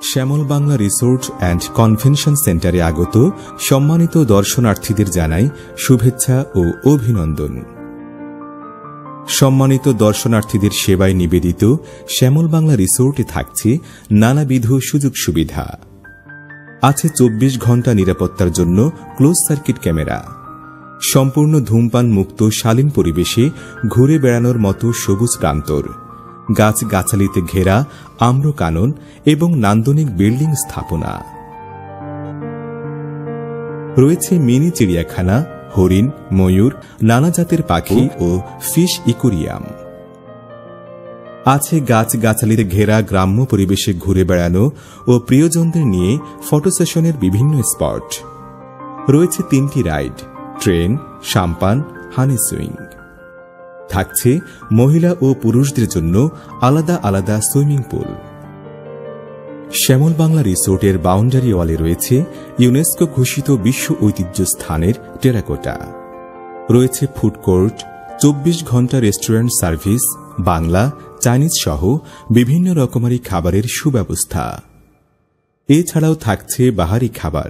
Shyamal Bangla resort and convention সেন্টারে আগত সম্মানিত দর্শনার্থীদের জানাই শুভেচ্ছা ও অভিনন্দন। সম্মানিত দর্শনার্থীদের সেবায় নিবেদিত শ্যামল বাংলা রিসোর্টে থাকছে নানাবিধ সুযোগ সুবিধা। আছে 24 ঘণ্টা নিরাপত্তার জন্য ক্লোজ সার্কিট ক্যামেরা, সম্পূর্ণ ধূমপান মুক্ত শালীন পরিবেশে ঘুরে বেড়ানোর মতো সবুজ প্রান্তর, গাছগাছালিতে ঘেরা আম্রকানন এবং নান্দনিক বিল্ডিং স্থাপনা। রয়েছে মিনি চিড়িয়াখানা, হরিণ, ময়ূর, নানা জাতের পাখি ও ফিশ ইকোরিয়াম। আছে গাছগাছালিতে ঘেরা গ্রাম্য পরিবেশে ঘুরে বেড়ানো ও প্রিয়জনদের নিয়ে ফটো সেশনের বিভিন্ন স্পট। রয়েছে 3টি রাইড, ট্রেন, সাম্পান, হানি সুইং। থাকছে মহিলা ও পুরুষদের জন্য আলাদা আলাদা সুইমিং পুল। শ্যামল বাংলা রিসোর্টের বাউন্ডারি ওয়ালে রয়েছে ইউনেস্কো ঘোষিত বিশ্ব ঐতিহ্য স্থানের টেরাকোটা। রয়েছে ফুড কোর্ট, 24 ঘণ্টা রেস্টুরেন্ট সার্ভিস, বাংলা, চাইনিজ সহ বিভিন্ন রকমারি খাবারের সুব্যবস্থা। এছাড়াও থাকছে বাহারি খাবার,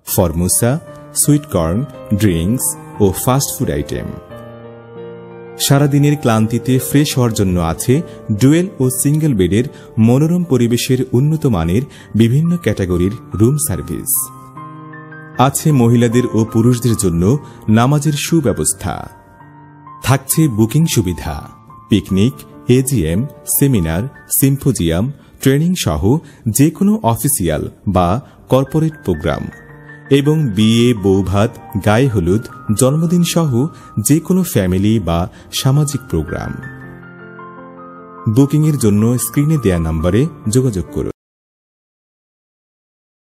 ফরমোসা, সুইট কর্ন, ড্রিঙ্কস ও ফাস্টফুড আইটেম। সারাদিনের ক্লান্তিতে ফ্রেশ হওয়ার জন্য আছে ডুয়েল ও সিঙ্গেল বেডের মনোরম পরিবেশের উন্নত মানের বিভিন্ন ক্যাটাগরির রুম সার্ভিস। আছে মহিলাদের ও পুরুষদের জন্য নামাজের সুব্যবস্থা। থাকছে বুকিং সুবিধা, picnic, AGM, seminar, symposium, training সহ যে কোনো অফিসিয়াল বা কর্পোরেট প্রোগ্রাম এবং বিয়ে, বৌভাত, গায়ে হলুদ, জন্মদিন সহ যে কোনো ফ্যামিলি বা সামাজিক প্রোগ্রাম। বুকিংয়ের জন্য স্ক্রিনে দেয়া নম্বরে যোগাযোগ করুন।